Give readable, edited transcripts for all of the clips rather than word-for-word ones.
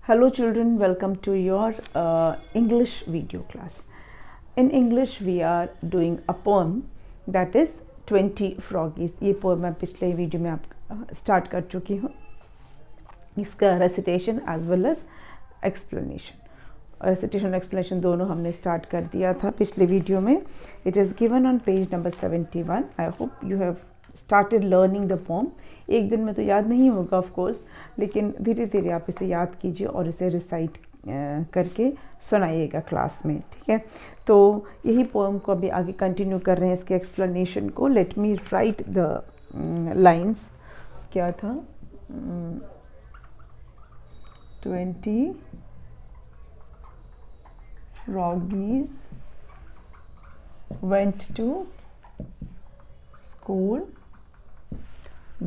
Hello children, welcome to your English video class. In English we are doing a poem that is 20 Froggies. ये poem मैं पिछले video में आप start कर चुकी हूँ. इसका recitation as well as explanation. Recitation और explanation दोनों हमने स्टार्ट कर दिया था पिछले वीडियो में. It is given on page number 71. I hope you have started learning the poem. एक दिन में तो याद नहीं होगा ऑफ कोर्स, लेकिन धीरे धीरे आप इसे याद कीजिए और इसे रिसाइट करके सुनाइएगा क्लास में. ठीक है, तो यही पोएम को अभी आगे कंटिन्यू कर रहे हैं, इसके एक्सप्लेनेशन को. Let me right the lines. क्या था? 20 froggies went to school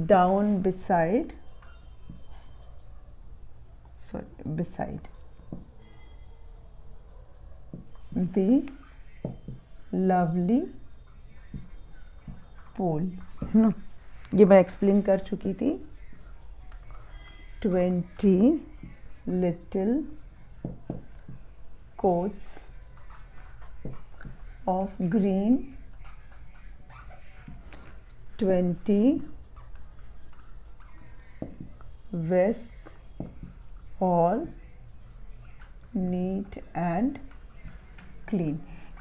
down beside the lovely pool. ना, ये मैं एक्सप्लेन कर चुकी थी. 20 little coats of green, 20 vests, all neat and clean.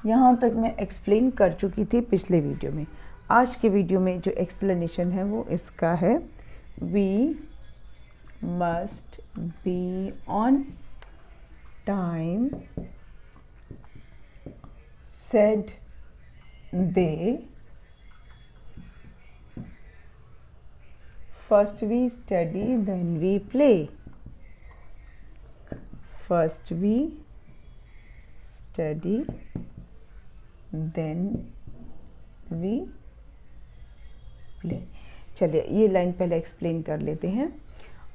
यहाँ तक मैं एक्सप्लेन कर चुकी थी पिछले वीडियो में. आज के वीडियो में जो एक्सप्लेनेशन है वो इसका है. We must be on time, said they. First we study, then we play. First we study, then we play. चलिए ये लाइन पहले एक्सप्लेन कर लेते हैं.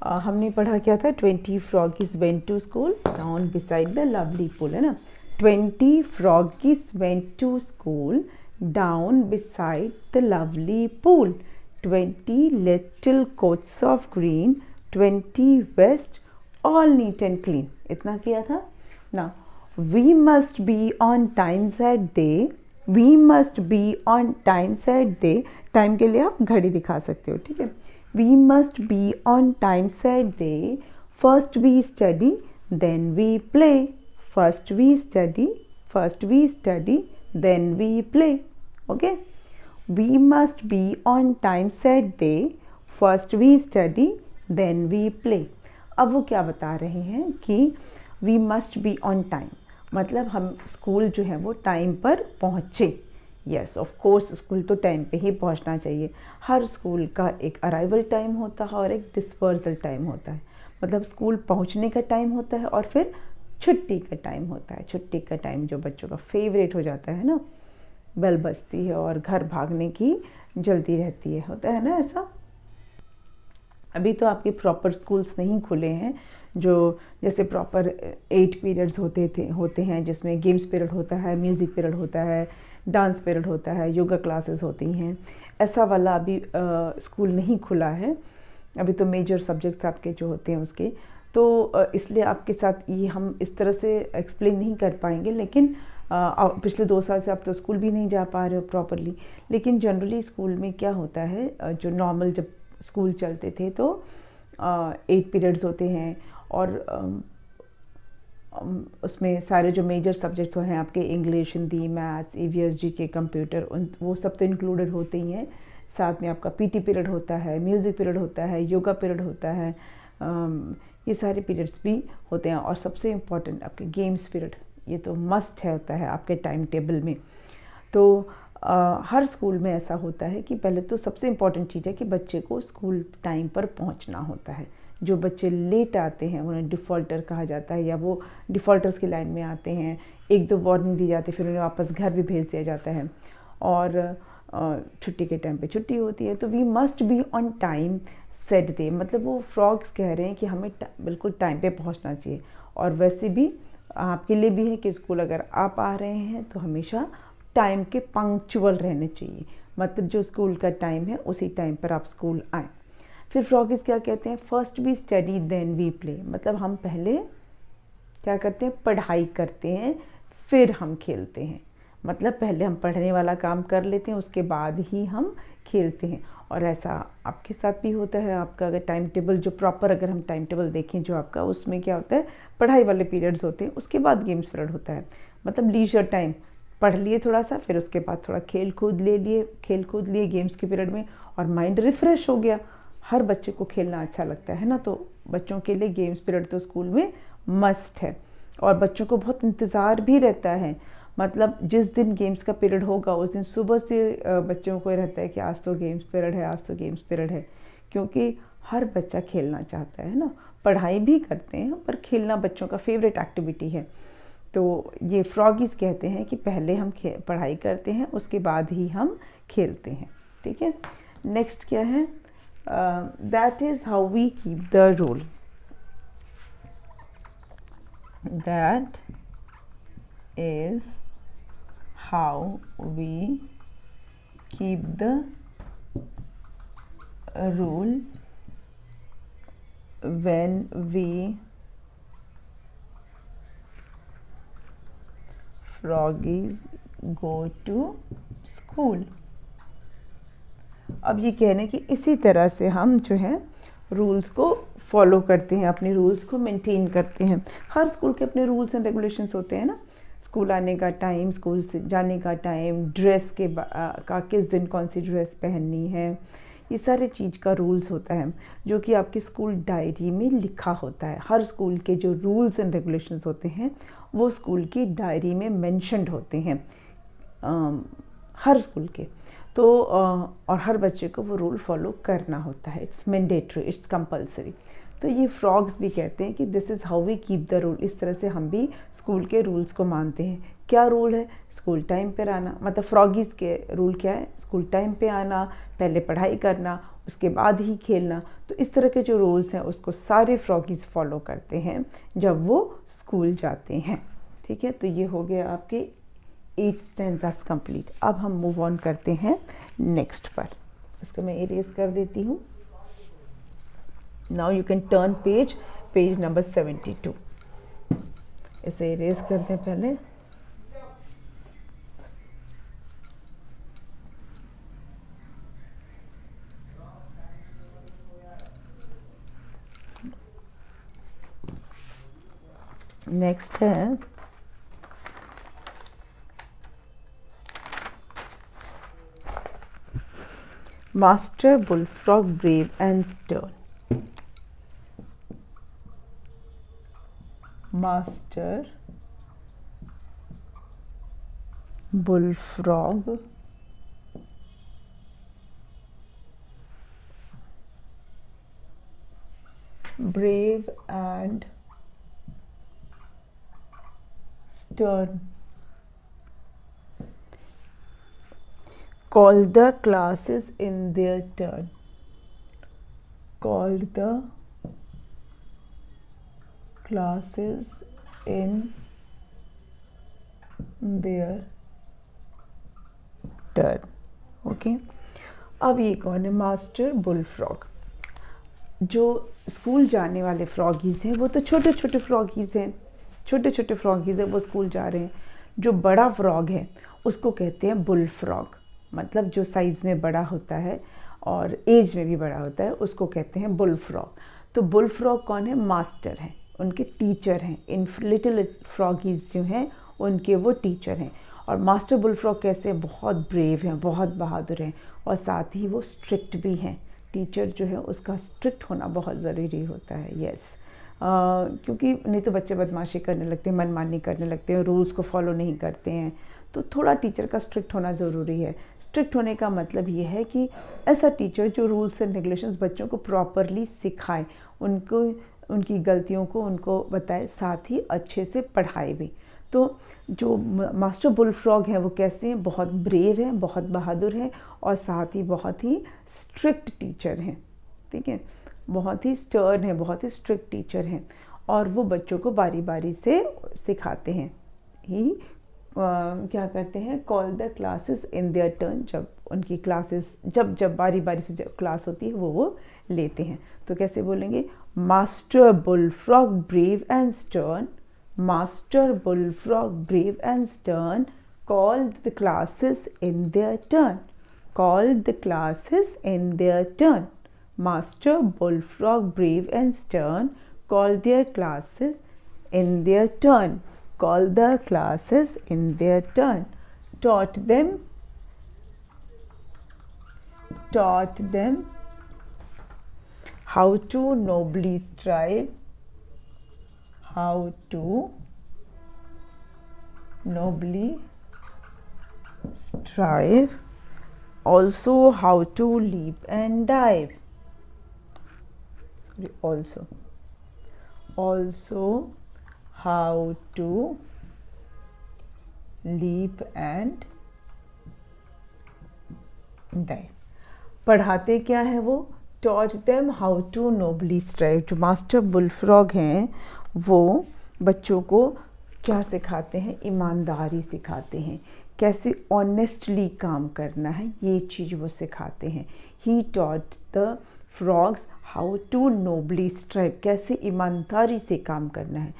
हमने पढ़ा क्या था? 20 froggies went to school down beside the lovely pool, है ना. 20 froggies went to school down beside the lovely pool. 20 little coats of green, 20 vests, all neat and clean. इतना किया था ना. We must be on time, said they. We must be on time, said they. Time के लिए आप घड़ी दिखा सकते हो. ठीक है. We must be on time, said they. First we study, then we play. First we study, then we play. Okay. We must be on time, said they. First we study, then we play. अब वो क्या बता रहे हैं कि we must be on time, मतलब हम school जो है वो टाइम पर पहुँचे. यस, ऑफ कोर्स स्कूल तो टाइम पे ही पहुँचना चाहिए. हर स्कूल का एक अराइवल टाइम होता है और एक डिस्पर्सल टाइम होता है. मतलब स्कूल पहुँचने का टाइम होता है और फिर छुट्टी का टाइम होता है. छुट्टी का टाइम जो बच्चों का फेवरेट हो जाता है ना, बेल बजती है और घर भागने की जल्दी रहती है, होता है ना ऐसा. अभी तो आपके प्रॉपर स्कूल्स नहीं खुले हैं जो जैसे प्रॉपर 8 पीरियड्स होते हैं जिसमें गेम्स पीरियड होता है, म्यूज़िक पीरियड होता है, डांस पीरियड होता है, योगा क्लासेस होती हैं. ऐसा वाला अभी स्कूल नहीं खुला है. अभी तो मेजर सब्जेक्ट्स आपके जो होते हैं उसके, तो इसलिए आपके साथ ये हम इस तरह से एक्सप्लेन नहीं कर पाएंगे. लेकिन पिछले 2 साल से आप तो स्कूल भी नहीं जा पा रहे हो प्रॉपरली. लेकिन जनरली स्कूल में क्या होता है, जो नॉर्मल जब स्कूल चलते थे तो 8 पीरियड्स होते हैं और उसमें सारे जो मेजर सब्जेक्ट्स हैं आपके English, Hindi, maths, EVS, GK, computer, वो सब तो इंक्लूडेड होते ही हैं. साथ में आपका पीटी पीरियड होता है, म्यूज़िक पीरियड होता है, योगा पीरियड होता है. ये सारे पीरियड्स भी होते हैं. और सबसे इम्पॉर्टेंट आपके गेम्स पीरियड, ये तो मस्ट है होता है आपके टाइम टेबल में. तो हर स्कूल में ऐसा होता है कि पहले तो सबसे इम्पॉर्टेंट चीज़ है कि बच्चे को स्कूल टाइम पर पहुंचना होता है. जो बच्चे लेट आते हैं उन्हें डिफ़ॉल्टर कहा जाता है, या वो डिफ़ॉल्टर्स की लाइन में आते हैं. 1-2 वार्निंग दी जाती है, फिर उन्हें वापस घर भी भेज दिया जाता है और छुट्टी के टाइम पे छुट्टी होती है. तो we must be on time, said they. मतलब वो फ्रॉग्स कह रहे हैं कि हमें बिल्कुल टाइम पे पहुंचना चाहिए. और वैसे भी आपके लिए भी है कि स्कूल अगर आप आ रहे हैं तो हमेशा टाइम के पंक्चुअल रहने चाहिए. मतलब जो स्कूल का टाइम है उसी टाइम पर आप स्कूल आएँ. फिर फ्रॉगीज क्या कहते हैं, first we study then we play, मतलब हम पहले क्या करते हैं, पढ़ाई करते हैं फिर हम खेलते हैं। मतलब पहले हम पढ़ने वाला काम कर लेते हैं, उसके बाद ही हम खेलते हैं। और ऐसा आपके साथ भी होता है। आपका अगर टाइम टेबल जो प्रॉपर, अगर हम टाइम टेबल देखें जो आपका, उसमें क्या होता है, पढ़ाई वाले पीरियड्स होते हैं, उसके बाद गेम्स पीरियड होता है। मतलब लीजर टाइम पढ़ लिए थोड़ा सा, फिर उसके बाद थोड़ा खेल कूद लिए गेम्स के पीरियड में, और माइंड रिफ़्रेश हो गया। हर बच्चे को खेलना अच्छा लगता है ना, तो बच्चों के लिए गेम्स पीरियड तो स्कूल में मस्ट है। और बच्चों को बहुत इंतज़ार भी रहता है। मतलब जिस दिन गेम्स का पीरियड होगा उस दिन सुबह से बच्चों को रहता है कि आज तो गेम्स पीरियड है, आज तो गेम्स पीरियड है, क्योंकि हर बच्चा खेलना चाहता है ना। पढ़ाई भी करते हैं पर खेलना बच्चों का फेवरेट एक्टिविटी है। तो ये फ्रॉगीज कहते हैं कि पहले हम पढ़ाई करते हैं, उसके बाद ही हम खेलते हैं। ठीक है, नेक्स्ट क्या है, that is how we keep the rule. That is how we keep the rule when we froggies go to school। अब ये कहने कि इसी तरह से हम जो है रूल्स को फॉलो करते हैं, अपने रूल्स को मेंटेन करते हैं। हर स्कूल के अपने रूल्स एंड रेगुलेशंस होते हैं ना। स्कूल आने का टाइम, स्कूल से जाने का टाइम, ड्रेस के का किस दिन कौन सी ड्रेस पहननी है, ये सारे चीज़ का रूल्स होता है जो कि आपकी स्कूल डायरी में लिखा होता है। हर स्कूल के जो रूल्स एंड रेगुलेशंस होते हैं वो स्कूल की डायरी में मेंशन्ड होते हैं, हर स्कूल के। तो और हर बच्चे को वो रूल फॉलो करना होता है। It's mandatory, it's compulsory. तो ये फ्रॉग्स भी कहते हैं कि this is how we keep the rule. इस तरह से हम भी स्कूल के रूल्स को मानते हैं। क्या रूल है, स्कूल टाइम पर आना। मतलब फ्रॉगीज़ के रूल क्या है, स्कूल टाइम पे आना, पहले पढ़ाई करना, उसके बाद ही खेलना। तो इस तरह के जो रूल्स हैं उसको सारे फ्रॉगीज़ फॉलो करते हैं जब वो स्कूल जाते हैं। ठीक है, तो ये हो गया आपके 8 स्टैंजास कंप्लीट। अब हम मूव ऑन करते हैं नेक्स्ट पर। इसको मैं इरेज कर देती हूँ। Now you can turn page number 72। इसे इरेज करते हैं पहले। नेक्स्ट है master bullfrog brave and stern. Master bullfrog brave and stern called the classes in their turn. Called the classes in their turn. Okay, अब ये कौन है, master bullfrog. जो स्कूल जाने वाले फ्रॉगीज़ हैं वो तो छोटे छोटे फ्रॉगीज़ हैं, छोटे छोटे फ्रॉगीज़ हैं, वो स्कूल जा रहे हैं। जो बड़ा फ्रॉग है उसको कहते हैं बुलफ्रॉग। मतलब जो साइज़ में बड़ा होता है और एज में भी बड़ा होता है उसको कहते हैं बुलफ्रॉग। तो बुलफ्रॉग कौन है, मास्टर हैं, उनके टीचर हैं। इन लिटिल फ्रॉगीज़ जो हैं उनके वो टीचर हैं। और मास्टर बुलफ्रॉग कैसे, बहुत ब्रेव हैं, बहुत बहादुर हैं, और साथ ही वो स्ट्रिक्ट भी हैं। टीचर जो है उसका स्ट्रिक्ट होना बहुत ज़रूरी होता है। यस, क्योंकि नहीं तो बच्चे बदमाशी करने लगते हैं, मनमानी करने लगते हैं, रूल्स को फॉलो नहीं करते हैं। तो थोड़ा टीचर का स्ट्रिक्ट होना ज़रूरी है। स्ट्रिक्ट होने का मतलब ये है कि ऐसा टीचर जो रूल्स एंड रेगुलेशंस बच्चों को प्रॉपरली सिखाए, उनको उनकी गलतियों को उनको बताए, साथ ही अच्छे से पढ़ाए भी। तो जो मास्टर बुलफ्रॉग हैं वो कैसे हैं, बहुत ब्रेव हैं, बहुत बहादुर हैं, और साथ ही बहुत ही स्ट्रिक्ट टीचर हैं। ठीक है, बहुत ही स्टर्न है, बहुत ही स्ट्रिक्ट टीचर हैं, और वो बच्चों को बारी बारी से सिखाते हैं। ही क्या करते हैं, call the classes in their turn, जब उनकी क्लासेस जब बारी बारी से जब क्लास होती है वो लेते हैं। तो कैसे बोलेंगे, master bullfrog brave and stern, master bullfrog brave and stern call the classes in their turn, call the classes in their turn, master bullfrog brave and stern call their classes in their turn, call the classes in their turn, taught them how to nobly strive, how to nobly strive, also how to leap and dive, also how to leap and dive। पढ़ाते क्या है वो, taught them how to nobly strive। जो master bullfrog हैं वो बच्चों को क्या सिखाते हैं, ईमानदारी सिखाते हैं, कैसे ऑनेस्टली काम करना है, ये चीज़ वो सिखाते हैं। He taught the frogs how to nobly strive, कैसे ईमानदारी से काम करना है।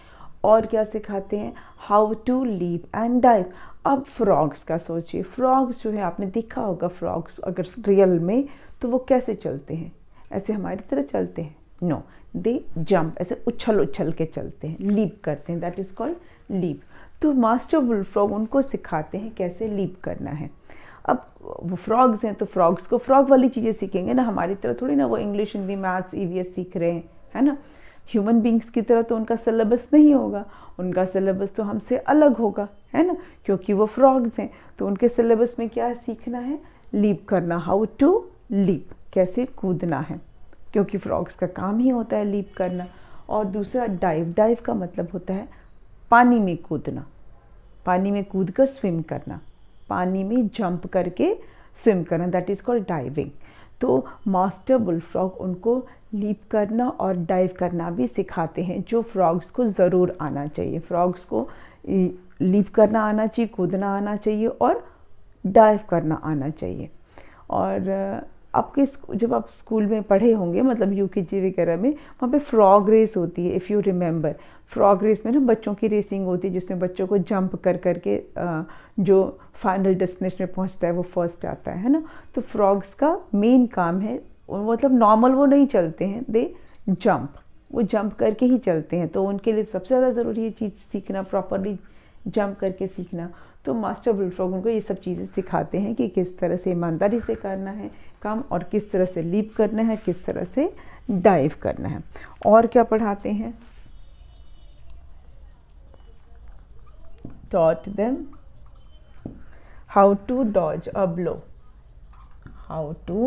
और क्या सिखाते हैं, how to leap and dive. अब फ्रॉग्स का सोचिए, फ्रॉग्स जो है आपने देखा होगा, फ्रॉग्स अगर रियल में तो वो कैसे चलते हैं, ऐसे हमारी तरह चलते हैं, नो, दे जंप, ऐसे उछल उछल के चलते हैं, लीप करते हैं, दैट इज़ कॉल्ड लीप। तो मास्टर बुलफ्रॉग उनको सिखाते हैं कैसे लीप करना है। अब वो फ्रॉग्स हैं तो फ्रॉग्स को फ्रॉग वाली चीज़ें सीखेंगे ना, हमारी तरह थोड़ी ना वो इंग्लिश, हिंदी, मैथ्स, ईवीएस सीख रहे हैं, है ना। ह्यूमन बींग्स की तरह तो उनका सिलेबस नहीं होगा, उनका सिलेबस तो हमसे अलग होगा, है ना, क्योंकि वो फ्रॉग्स हैं। तो उनके सिलेबस में क्या सीखना है, लीप करना, हाउ टू लीप, कैसे कूदना है, क्योंकि फ्रॉग्स का काम ही होता है लीप करना। और दूसरा डाइव, डाइव का मतलब होता है पानी में कूदना, पानी में कूद कर स्विम करना, पानी में जंप करके स्विम करना, दैट इज़ कॉल्ड डाइविंग। तो मास्टर बुलफ्रॉग उनको लीप करना और डाइव करना भी सिखाते हैं, जो फ्रॉग्स को ज़रूर आना चाहिए। फ्रॉग्स को लीप करना आना चाहिए, कूदना आना चाहिए और डाइव करना आना चाहिए। और आपके जब आप स्कूल में पढ़े होंगे, मतलब यूकेजी वगैरह में, वहाँ पे फ्रॉग रेस होती है, if you remember. Frog race में ना बच्चों की रेसिंग होती है, जिसमें बच्चों को जंप कर करके जो फाइनल डेस्टिनेशन में पहुँचता है वो फर्स्ट आता है ना। तो फ्रॉग्स का मेन काम है, मतलब नॉर्मल वो नहीं चलते हैं, दे जंप, वो जंप करके ही चलते हैं। तो उनके लिए सबसे ज़्यादा ज़रूरी है चीज़ सीखना, प्रॉपरली जंप करके सीखना। तो मास्टर बुलफ्रॉग उनको ये सब चीज़ें सिखाते हैं कि किस तरह से ईमानदारी से करना है काम, और किस तरह से लीप करना है, किस तरह से डाइव करना है। और क्या पढ़ाते हैं, taught them how to dodge a blow, how to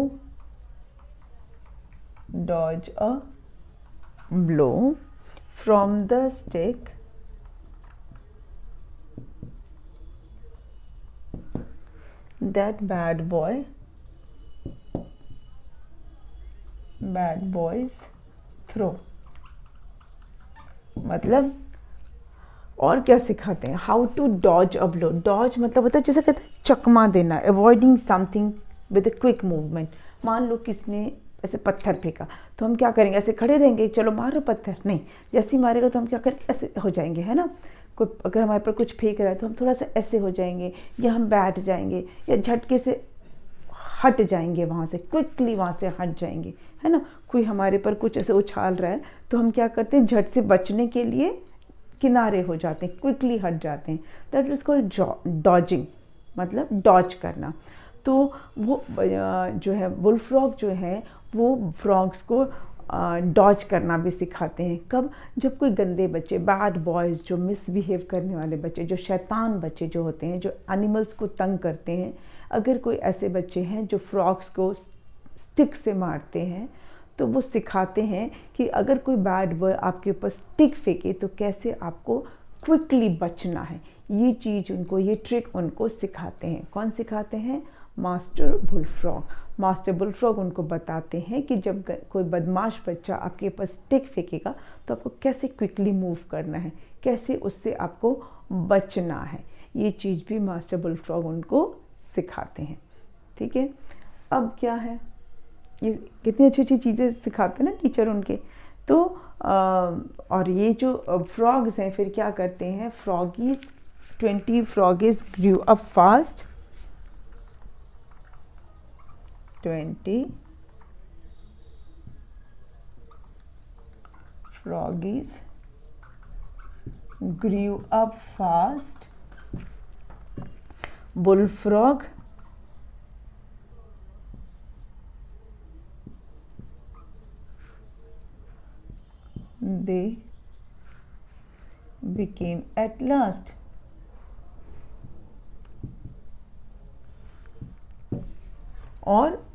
dodge a blow from the stick that bad boys throw। मतलब और क्या सिखाते हैं, how to dodge a blow. Dodge मतलब होता है जैसे कहते हैं चकमा देना, avoiding something with a quick movement. मान लो किसने ऐसे पत्थर फेंका तो हम क्या करेंगे, ऐसे खड़े रहेंगे, चलो मारो पत्थर, नहीं, जैसे ही मारेगा तो हम क्या करेंगे, ऐसे हो जाएंगे, है ना। कोई अगर हमारे पर कुछ फेंक रहा है तो हम थोड़ा सा ऐसे हो जाएंगे, या हम बैठ जाएंगे, या झटके से हट जाएंगे, वहाँ से क्विकली वहाँ से हट जाएंगे, है ना। कोई हमारे पर कुछ ऐसे उछाल रहा है तो हम क्या करते हैं, झट से बचने के लिए किनारे हो जाते हैं, क्विकली हट जाते हैं। दैट इज़ कॉल्ड डॉजिंग, मतलब डॉज करना। तो वो जो है बुलफ्रॉग जो है वो फ्रॉग्स को डॉज करना भी सिखाते हैं। कब, जब कोई गंदे बच्चे, बैड बॉयज़, जो मिसबिहेव करने वाले बच्चे, जो शैतान बच्चे जो होते हैं, जो एनिमल्स को तंग करते हैं, अगर कोई ऐसे बच्चे हैं जो फ्रॉग्स को स्टिक से मारते हैं, तो वो सिखाते हैं कि अगर कोई बैड बॉय आपके ऊपर स्टिक फेंके तो कैसे आपको क्विकली बचना है। ये चीज़ उनको, ये ट्रिक उनको सिखाते हैं। कौन सिखाते हैं, मास्टर बुलफ्रॉग। मास्टर बुलफ्रॉग उनको बताते हैं कि जब कोई बदमाश बच्चा आपके ऊपर स्टिक फेंकेगा तो आपको कैसे क्विकली मूव करना है, कैसे उससे आपको बचना है। ये चीज़ भी मास्टर बुल फ्रॉग उनको सिखाते हैं। ठीक है, अब क्या है, ये कितनी अच्छी अच्छी चीज़ें सिखाते हैं ना टीचर उनके। तो और ये जो फ्रॉग्स हैं फिर क्या करते हैं, froggies 20 froggies grew up fast, 20 froggies grew up fast, bullfrog they became at last। और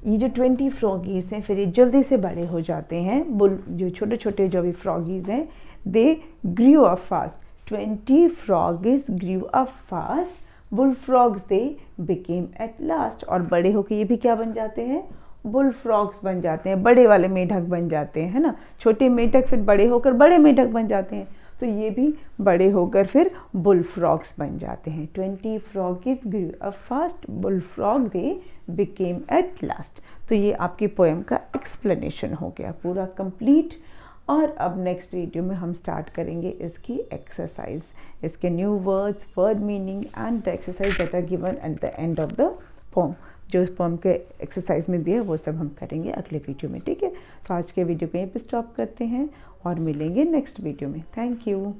ये जो 20 फ्रॉगीज हैं फिर ये जल्दी से बड़े हो जाते हैं। बुल जो छोटे छोटे जो भी फ्रॉगीज हैं they grew up fast, 20 froggies grew up fast, bull frogs they became at last. और बड़े होकर ये भी क्या बन जाते हैं, बुल फ्रॉग्स बन जाते हैं, बड़े वाले मेढक बन जाते हैं, है ना। छोटे मेढक फिर बड़े होकर बड़े मेढक बन जाते हैं, तो ये भी बड़े होकर फिर बुल फ्रॉग्स बन जाते हैं। 20 froggies grew up fast, bull frog they became at last. तो ये आपकी पोएम का एक्सप्लेनेशन हो गया पूरा कंप्लीट। और अब नेक्स्ट वीडियो में हम स्टार्ट करेंगे इसकी एक्सरसाइज, इसके new words, word meaning and the exercise that are given at the end of the poem. जो इस पोम के एक्सरसाइज में दिए वो सब हम करेंगे अगले वीडियो में। ठीक है, तो आज के वीडियो को यहीं पे स्टॉप करते हैं और मिलेंगे नेक्स्ट वीडियो में। Thank you.